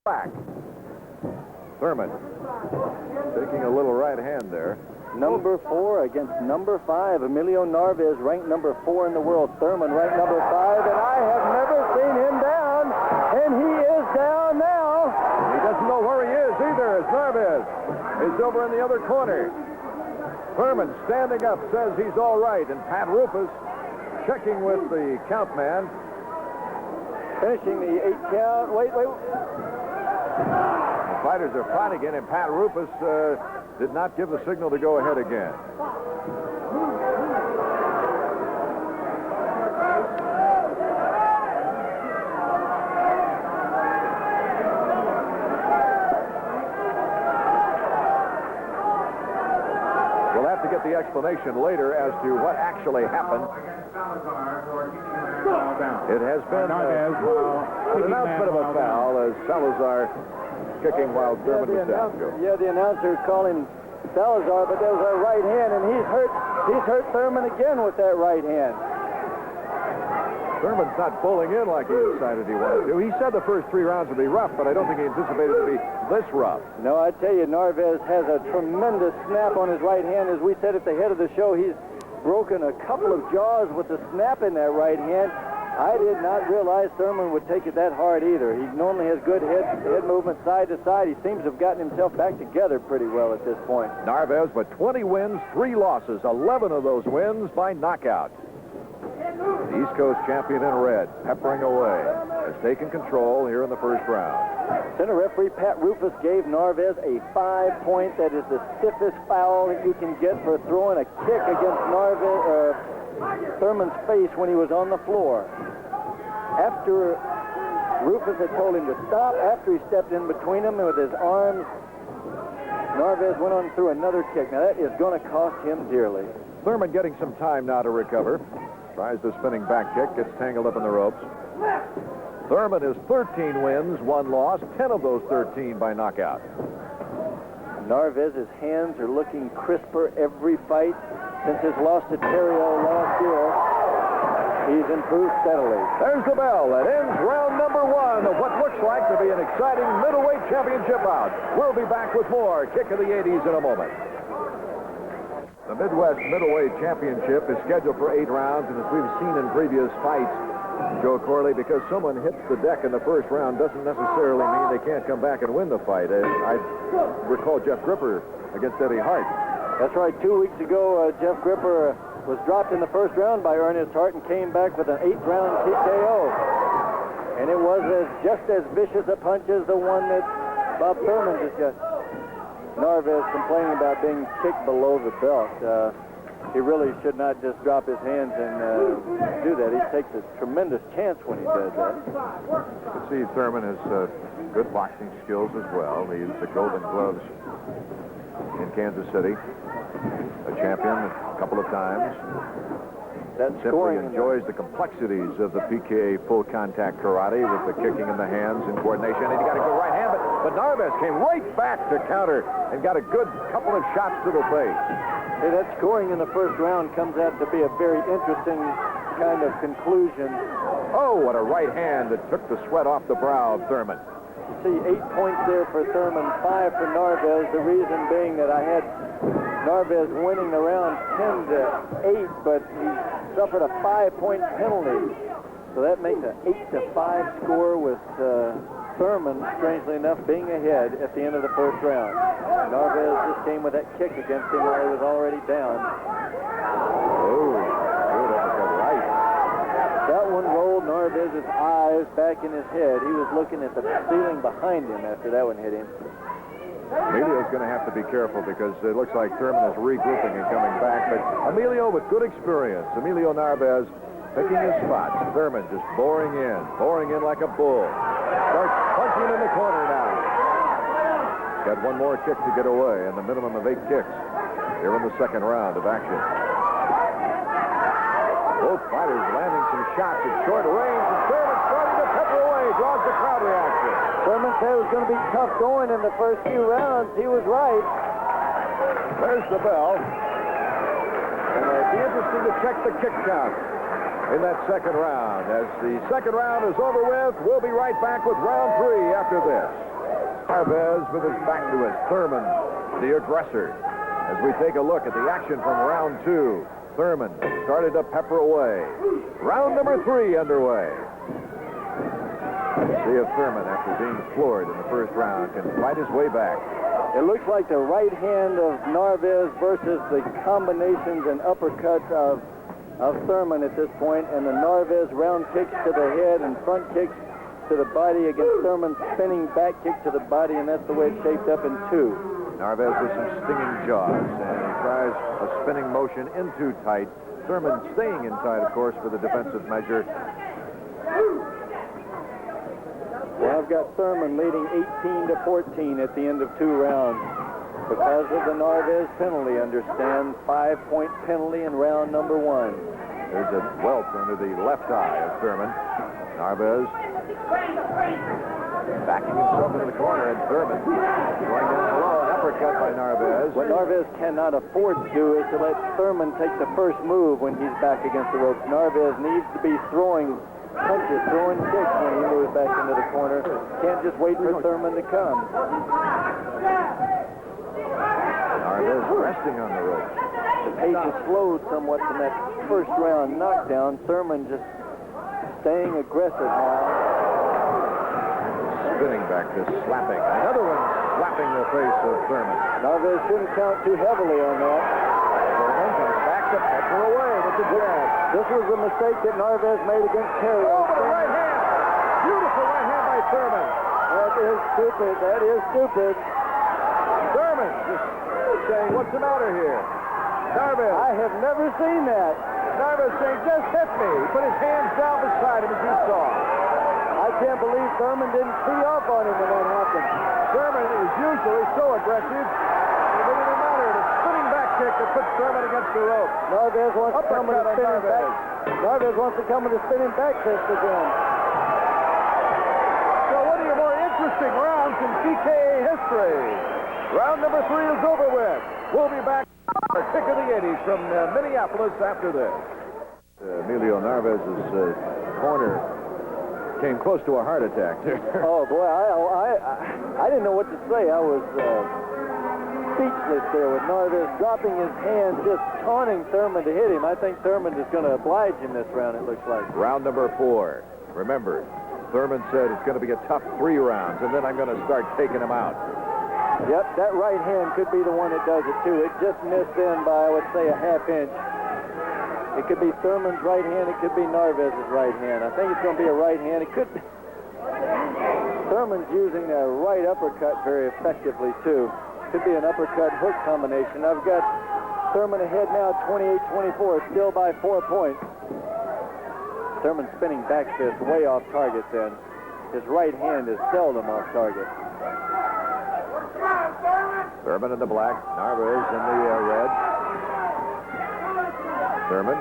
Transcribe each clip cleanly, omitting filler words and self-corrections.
back. Thurman taking a little right hand there. Number 4 against number 5. Emilio Narvaez ranked number 4 in the world. Thurman ranked number 5, and I have never seen him down, and he is down now. He doesn't know where he is either, as Narvaez is over in the other corner. Thurman standing up says he's all right, and Pat Rufus checking with the count man. Finishing the 8 count. Wait. The fighters are fighting again, and Pat Rufus did not give the signal to go ahead again. We'll have to get the explanation later as to what actually happened. It has been an announcement of a foul as Salazar kicking while Thurman was down. Yeah, the announcer called him Salazar, but that was a right hand, and he's hurt Thurman again with that right hand. Thurman's not pulling in like he decided he wanted to. He said the first 3 rounds would be rough, but I don't think he anticipated it to be this rough. No, I tell you, Narvaez has a tremendous snap on his right hand. As we said at the head of the show, he's broken a couple of jaws with the snap in that right hand. I did not realize Thurman would take it that hard either. He normally has good head movement side to side. He seems to have gotten himself back together pretty well at this point. Narvaez, but 20 wins, 3 losses, 11 of those wins by knockout. The East Coast champion in red, peppering away, has taken control here in the first round. Center referee Pat Rufus gave Narvaez a 5-point. That is the stiffest foul that you can get for throwing a kick against Thurman's face when he was on the floor. After Rufus had told him to stop, after he stepped in between them with his arms, Narvaez went on through another kick. Now that is going to cost him dearly. Thurman getting some time now to recover. Tries the spinning back kick, gets tangled up in the ropes. Thurman is 13 wins, 1 loss, 10 of those 13 by knockout. Narvaez's hands are looking crisper every fight since his loss to Terrio last year. He's improved steadily. There's the bell that ends round number 1 of what looks like to be an exciting middleweight championship bout. We'll be back with more Kick of the 80s in a moment. The Midwest Middleweight Championship is scheduled for 8 rounds, and as we've seen in previous fights, Joe Corley, because someone hits the deck in the first round doesn't necessarily mean they can't come back and win the fight. I recall Jeff Gripper against Eddie Hart. That's right. 2 weeks ago, Jeff Gripper was dropped in the first round by Ernest Hart and came back with an 8th-round TKO. And it was just as vicious a punch as the one that Bob Thurman just got. Narvaez complaining about being kicked below the belt. He really should not just drop his hands and do that. He takes a tremendous chance when he does that. You can see Thurman has good boxing skills as well. He used the Golden Gloves in Kansas City. A champion a couple of times. That simply enjoys the complexities of the PKA full contact karate with the kicking in the hands and coordination. And he got a good right hand, but Narvaez came right back to counter and got a good couple of shots to the face. Hey, that scoring in the first round comes out to be a very interesting kind of conclusion. Oh, what a right hand that took the sweat off the brow of Thurman. You see 8 points there for Thurman, 5 for Narvaez. The reason being that I had Narvaez winning the round 10-8, but he suffered a 5-point penalty. So that makes an 8-5 score with Thurman, strangely enough, being ahead at the end of the first round. Narvaez just came with that kick against him while he was already down. Oh, good uppercut right. That one rolled Narvaez's eyes back in his head. He was looking at the ceiling behind him after that one hit him. Emilio's going to have to be careful because it looks like Thurman is regrouping and coming back. But Emilio with good experience. Emilio Narvaez picking his spots. Thurman just boring in like a bull. Starts punching in the corner now. Got one more kick to get away and the minimum of 8 kicks here in the second round of action. Both fighters landing some shots at short range, and Thurman starting to pepper away, draws the crowd reaction. Thurman said it was going to be tough going in the first few rounds. He was right. There's the bell. And it'll be interesting to check the kick count in that second round. As the second round is over with, we'll be right back with round 3 after this. Narvaez with his back to it. Thurman, the aggressor. As we take a look at the action from round 2, Thurman started to pepper away. Round number 3 underway. See if Thurman, after being floored in the first round, can fight his way back. It looks like the right hand of Narvaez versus the combinations and uppercuts of Thurman at this point, and the Narvaez round kicks to the head and front kicks to the body against Thurman's spinning back kick to the body, and that's the way it's shaped up in 2. Narvaez with some stinging jaws, and he tries a spinning motion in too tight. Thurman staying inside, of course, for the defensive measure. Well, I've got Thurman leading 18-14 at the end of 2 rounds because of the Narvaez penalty. Understand, 5-point penalty in round number 1. There's a welt under the left eye of Thurman. Narvaez backing himself into the corner, and Thurman going down below. An uppercut by Narvaez. What Narvaez cannot afford to do is to let Thurman take the first move when he's back against the ropes. Narvaez needs to be throwing punches, throwing kicks when he moves back into the corner. Can't just wait for Thurman to come. Narvaez resting on the ropes. The pace has slowed somewhat from that first round knockdown. Thurman just staying aggressive now. Spinning back to slapping. Another one slapping the face of Thurman. Narvaez shouldn't count too heavily on that. Thurman comes back to pepper away with the jab. This was the mistake that Narvaez made against Terry. Oh, but a right hand! Beautiful right hand by Thurman. That is stupid. That is stupid. Thurman just saying, what's the matter here? Narvaez. I have never seen that. Narvaez saying, just hit me. He put his hands down beside him, as you saw. I can't believe Thurman didn't tee off on him when that happened. Thurman is usually so aggressive. It didn't matter. The spinning back kick that puts Thurman against the rope. Narvaez wants to come with a spinning back. Narvaez wants to come with a spinning back fist again. So one of your more interesting rounds in TKA history. Round number 3 is over with. We'll be back our kick of the 80s from Minneapolis after this. Emilio Narvaez's corner came close to a heart attack there. Oh, boy, I didn't know what to say. I was speechless there with Narvaez dropping his hands, just taunting Thurman to hit him. I think Thurman is going to oblige him this round, it looks like. Round number 4. Remember, Thurman said it's going to be a tough 3 rounds, and then I'm going to start taking him out. Yep, that right hand could be the one that does it, too. It just missed in by, I would say, a half inch. It could be Thurman's right hand. It could be Narvaez's right hand. I think it's going to be a right hand. It could be. Thurman's using a right uppercut very effectively, too. Could be an uppercut hook combination. I've got Thurman ahead now, 28-24, still by 4 points. Thurman spinning back fist way off target then. His right hand is seldom off target. Thurman in the black, Narvaez in the red. Thurman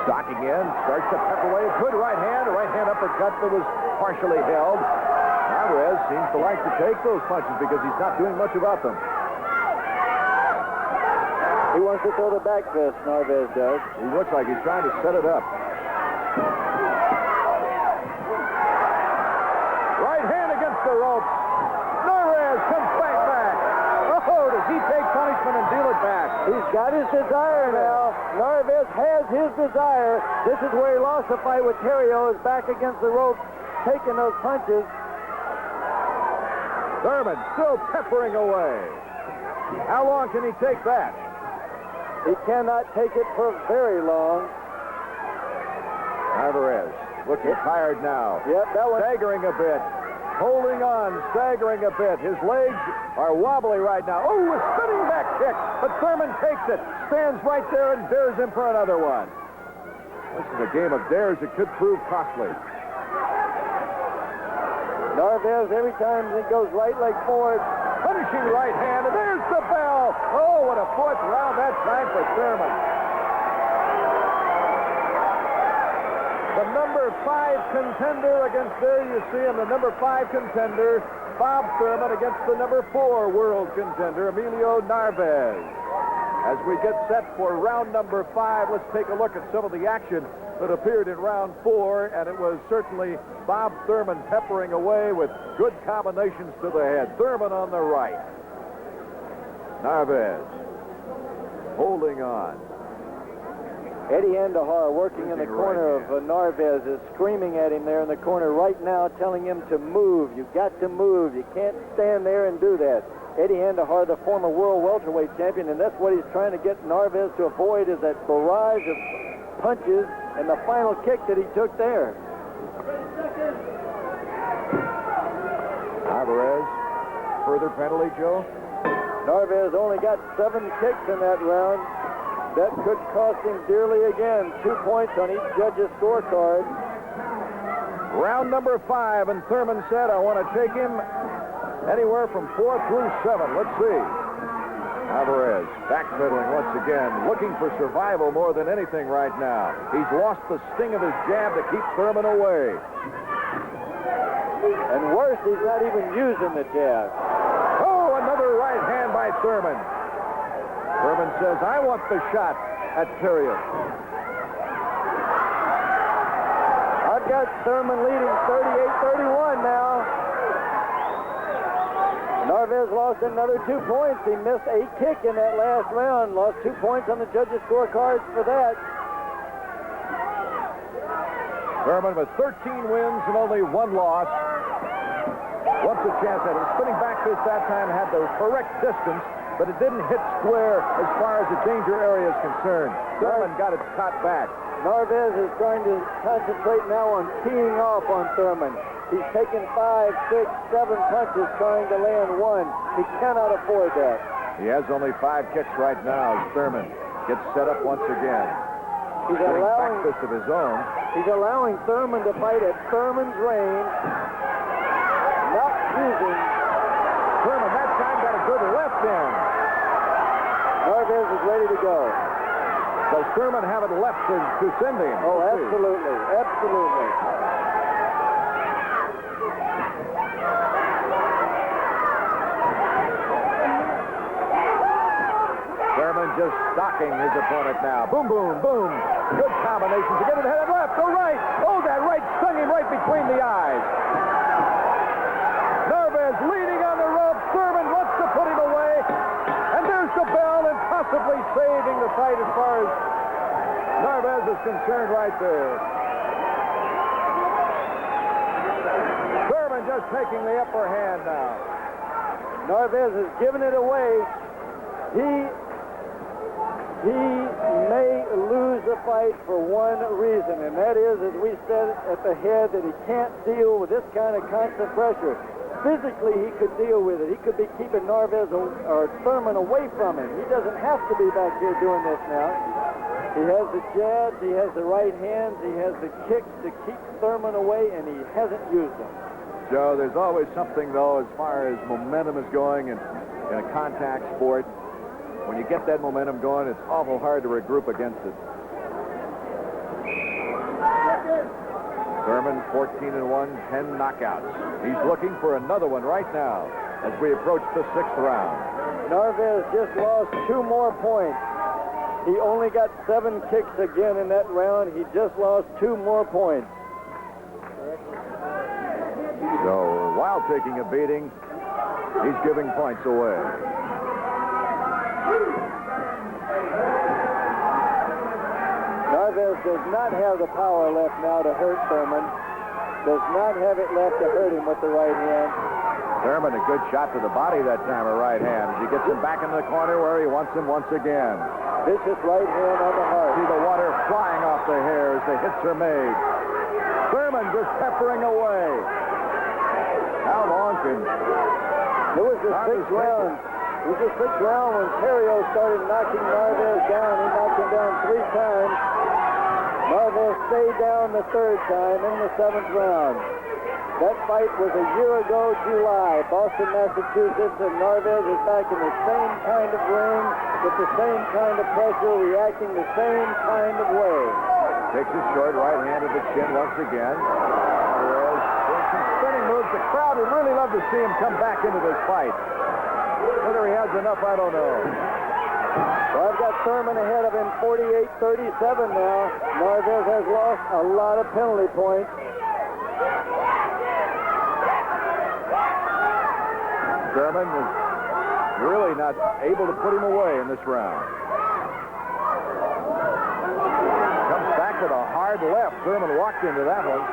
stocking in, starts to pep away. Good right hand, a right hand uppercut that was partially held. Narvaez seems to like to take those punches because he's not doing much about them. He wants to throw the back fist, Narvaez does. He looks like he's trying to set it up. Right hand against the ropes. Narvaez comes back. Oh, does he take punishment and deal it back? He's got his desire now. Narvaez has his desire. This is where he lost the fight with Terrio, is back against the ropes, taking those punches. Thurman still peppering away. How long can he take that? He cannot take it for very long. Narvaez looking tired now. Yep, that one. Staggering a bit. Holding on, staggering a bit. His legs are wobbly right now. Oh, a spinning back kick, but Thurman takes it. Stands right there and dares him for another one. This is a game of dares that could prove costly. Narvaez, every time he goes right leg forward. Punishing right hand, and there's the bell. Oh, what a 4th round that time for Thurman. The number 5 contender against, there you see him, the number 5 contender, Bob Thurman, against the number 4 world contender, Emilio Narvaez. As we get set for round number 5, let's take a look at some of the action that appeared in round 4, and it was certainly Bob Thurman peppering away with good combinations to the head. Thurman on the right. Narvaez holding on. Eddie Andahar working in the corner of Narvaez is screaming at him there in the corner right now, telling him to move. You've got to move. You can't stand there and do that. Eddie Andahar, the former world welterweight champion, and that's what he's trying to get Narvaez to avoid, is that barrage of punches and the final kick that he took there. Narvaez, further penalty, Joe? Narvaez only got 7 kicks in that round. That could cost him dearly again. 2 points on each judge's scorecard. Round number 5, and Thurman said, I want to take him anywhere from 4 through 7. Let's see. Narvaez backpedaling once again, looking for survival more than anything right now. He's lost the sting of his jab to keep Thurman away. And worse, he's not even using the jab. Oh, another right hand by Thurman. Thurman says, I want the shot at Tyrion. I've got Thurman leading 38-31 now. Narvaez lost another 2 points. He missed a kick in that last round. Lost 2 points on the judges' scorecards for that. Thurman with 13 wins and only 1 loss. Once a chance at it. Spinning back fist that time had the correct distance, but it didn't hit square as far as the danger area is concerned. Thurman got it caught back. Narvaez is trying to concentrate now on teeing off on Thurman. He's taken 5, 6, 7 punches trying to land 1. He cannot afford that. He has only 5 kicks right now as Thurman gets set up once again. He's back fist of his own. He's allowing Thurman to fight at Thurman's range. Not using. Thurman that time got a good left in. Narvaez is ready to go. Does Thurman have it left to send him? Oh, absolutely. Absolutely. Thurman just stalking his opponent now. Boom, boom, boom. Good combination to get it head left to right. Oh, that right stung him right between the eyes. Narvaez leaning on the rope. Thurman wants to put him away. And there's the bell and possibly saving the fight as far as Narvaez is concerned right there. Thurman just taking the upper hand now. Narvaez has given it away. He may lose the fight for one reason, and that is, as we said at the head, that he can't deal with this kind of constant pressure. Physically, he could deal with it. He could be keeping Narvaez or Thurman away from him. He doesn't have to be back here doing this now. He has the jabs, he has the right hands, he has the kicks to keep Thurman away, and he hasn't used them. Joe, there's always something, though, as far as momentum is going in a contact sport. When you get that momentum going, it's awful hard to regroup against it. Thurman, 14-1, 10 knockouts. He's looking for another one right now as we approach the 6th round. Narvaez just lost 2 more points. He only got 7 kicks again in that round. He just lost 2 more points. So, while taking a beating, he's giving points away. Narvaez does not have the power left now to hurt Thurman. Does not have it left to hurt him with the right hand. Thurman, a good shot to the body that time, a right hand. He gets him back in the corner where he wants him once again. Vicious right hand on the heart. See the water flying off the hair as the hits are made. Thurman just peppering away. How long can... It was the 6th round. It was the 6th round when Terrio started knocking Narvaez down. He knocked him down 3 times. Narvaez stayed down the 3rd time in the 7th round. That fight was a year ago, July, Boston, Massachusetts, and Narvaez is back in the same kind of ring with the same kind of pressure, reacting the same kind of way. Takes his short right hand to the chin once again. Narvaez doing some spinning moves. The crowd would really love to see him come back into this fight. Whether he has enough, I don't know. So I've got Thurman ahead of him 48-37 now. Narvaez has lost a lot of penalty points. Thurman was really not able to put him away in this round. Comes back with a hard left. Thurman walked into that one.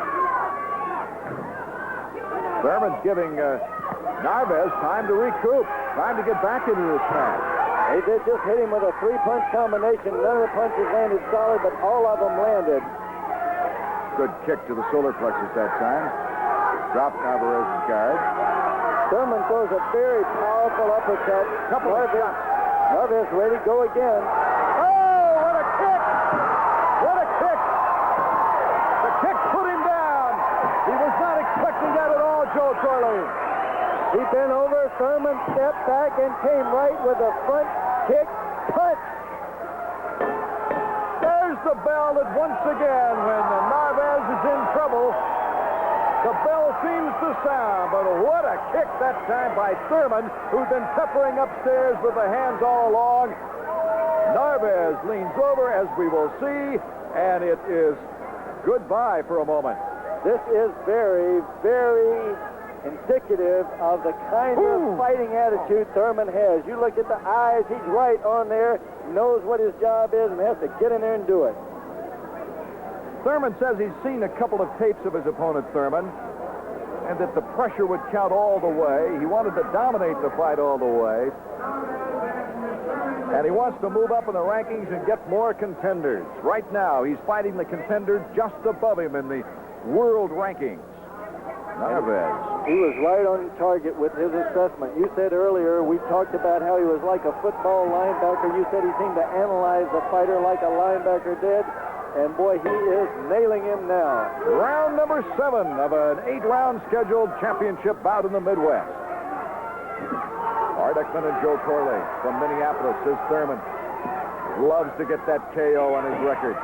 Thurman's giving Narvaez time to recoup, time to get back into this match. They did just hit him with a three-punch combination. None of the punches landed solid, but all of them landed. Good kick to the solar plexus that time. Dropped Narvaez's guard. Thurman throws a very powerful uppercut. Couple of shots. Narvaez ready to go again. Oh, what a kick! What a kick! The kick put him down. He was not expecting that at all, Joe Corley. He bent over, Thurman stepped back and came right with a front kick punch. There's the bell that once again, when Narvaez is in trouble, the bell seems to sound. But what a kick that time by Thurman, who'd been peppering upstairs with the hands all along. Narvaez leans over, as we will see, and it is goodbye for a moment. This is very, very indicative of the kind of fighting attitude Thurman has. You look at the eyes, he's right on there, knows what his job is, and has to get in there and do it. Thurman says he's seen a couple of tapes of his opponent, Thurman, and that the pressure would count all the way. He wanted to dominate the fight all the way. And he wants to move up in the rankings and get more contenders. Right now, he's fighting the contender just above him in the world rankings. Narvaez. He was right on target with his assessment. You said earlier, we talked about how he was like a football linebacker. You said he seemed to analyze the fighter like a linebacker did. And boy, he is nailing him now. Round number 7 of an 8-round scheduled championship bout in the Midwest. Art Ekman and Joe Corley from Minneapolis, says Thurman. Loves to get that KO on his record.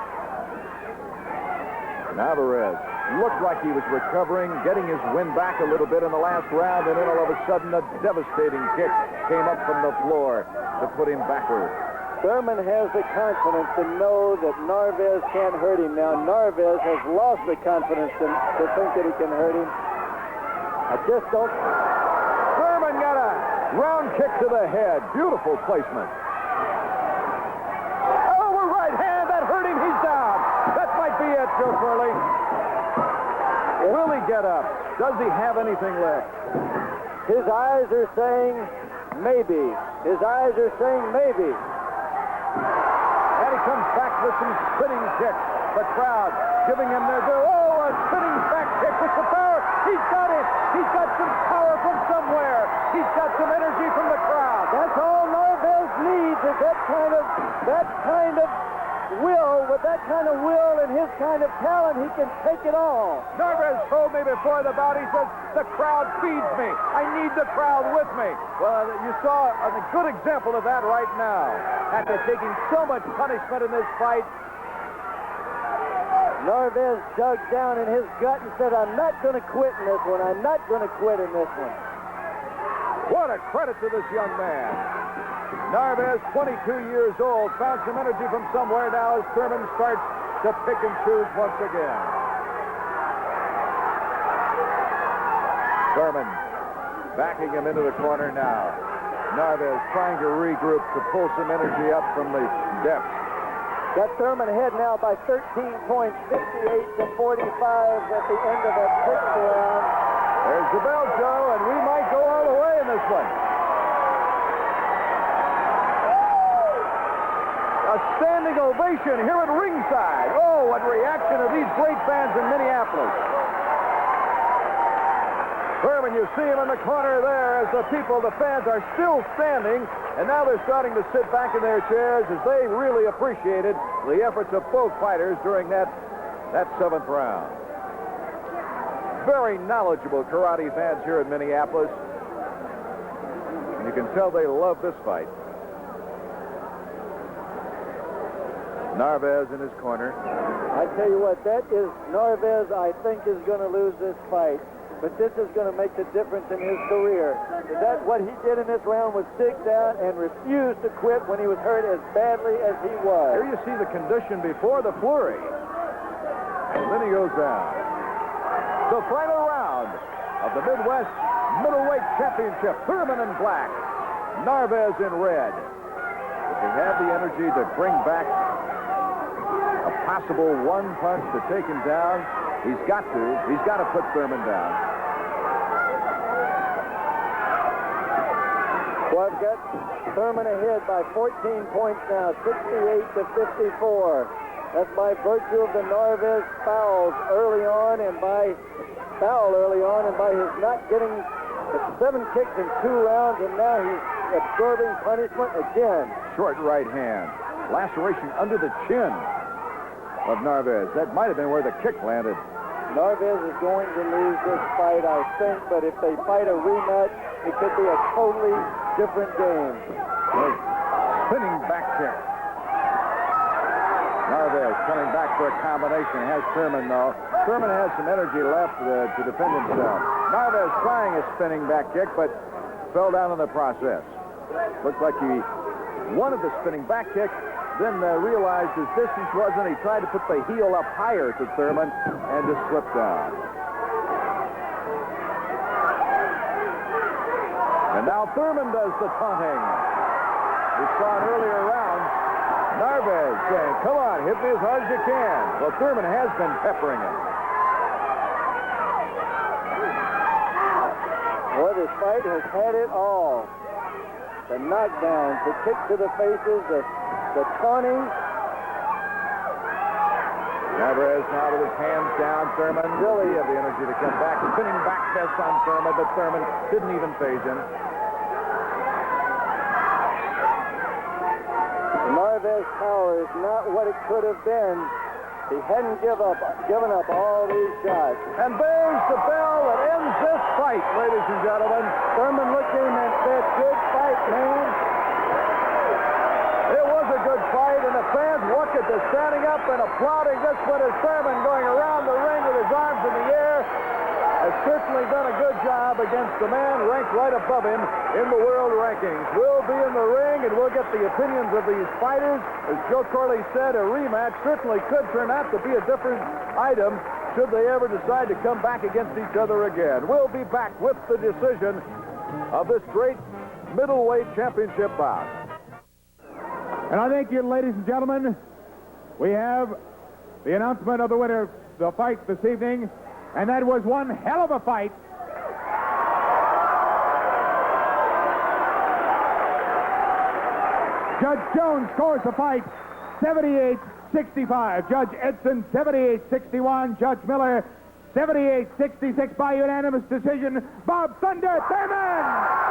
Narvaez looked like he was recovering, getting his wind back a little bit in the last round, and then all of a sudden a devastating kick came up from the floor to put him backward. Thurman has the confidence to know that Narvaez can't hurt him. Now Narvaez has lost the confidence to think that he can hurt him. I just don't... Thurman got a round kick to the head. Beautiful placement. Oh, right hand. That hurt him. He's down. That might be it, Joe Curley. Will he get up? Does he have anything left? His eyes are saying maybe. His eyes are saying maybe. And he comes back with some spinning kicks. The crowd giving him their due. Oh, a spinning back kick with the power. He's got it. He's got some power from somewhere. He's got some energy from the crowd. That's all Narvaez needs is that kind of will. With that kind of will and his kind of talent, he can take it all. Narvaez told me before the bout, he says, the crowd feeds me. I need the crowd with me. Well, you saw a good example of that right now. After taking so much punishment in this fight, Narvaez dug down in his gut and said, I'm not going to quit in this one. I'm not going to quit in this one. What a credit to this young man. Narvaez, 22 years old, found some energy from somewhere now as Thurman starts to pick and choose once again. Thurman backing him into the corner now. Narvaez trying to regroup to pull some energy up from the depths. Got Thurman ahead now by 13 points, 58-45 at the end of that sixth round. There's the bell, Joe, and we might go all the way in this one. A standing ovation here at ringside. Oh, what reaction of these great fans in Minneapolis. Thurman, you see him in the corner there as the people, the fans, are still standing, and now they're starting to sit back in their chairs as they really appreciated the efforts of both fighters during that 7th round. Very knowledgeable karate fans here in Minneapolis, and you can tell they love this fight. Narvaez in his corner. I tell you what, that is Narvaez, I think, is going to lose this fight. but this is going to make the difference in his career. That what he did in this round was dig down and refuse to quit when he was hurt as badly as he was. Here you see the condition before the flurry. And then he goes down. The final round of the Midwest Middleweight Championship. Thurman in black, Narvaez in red. Does he have the energy to bring back a possible one punch to take him down? He's got to. He's got to put Thurman down. Well, I've got Thurman ahead by 14 points now, 68 to 54. That's by virtue of the Narvaez fouls early on and by his not getting the 7 kicks in 2 rounds, and now he's absorbing punishment again. Short right hand. Laceration under the chin of Narvaez. That might have been where the kick landed. Narvaez is going to lose this fight, I think, but if they fight a rematch, it could be a totally different game. Spinning back kick. Narvaez coming back for a combination. Has Thurman, though. Thurman has some energy left to defend himself. Narvaez trying a spinning back kick, but fell down in the process. Looks like he wanted the spinning back kick, then realized his distance wasn't. He tried to put the heel up higher to Thurman and just slipped down. And now Thurman does the taunting. We saw an earlier round. Narvaez saying, come on, hit me as hard as you can. Well, Thurman has been peppering him. Well, this fight has had it all. The knockdowns, the kick to the faces, the taunting. Narvaez now with his hands down. Thurman really have the energy to come back. Spinning back fist on Thurman, but Thurman didn't even phase him. Narvaez's power is not what it could have been. He hadn't given up all these shots. And there's the bell that ends this fight, ladies and gentlemen. Thurman looked at him and said, good fight, man. It was a good fight, and the fans look at this standing up and applauding. This one is Thurman going around the ring with his arms in the air. Has certainly done a good job against the man ranked right above him in the world rankings. We'll be in the ring, and we'll get the opinions of these fighters. As Joe Corley said, a rematch certainly could turn out to be a different item should they ever decide to come back against each other again. We'll be back with the decision of this great middleweight championship bout. And I thank you, ladies and gentlemen. We have the announcement of the winner of the fight this evening, and that was one hell of a fight. Judge Jones scores the fight 78-65. Judge Edson 78-61. Judge Miller 78-66 by unanimous decision. Bob Thunder Thurman!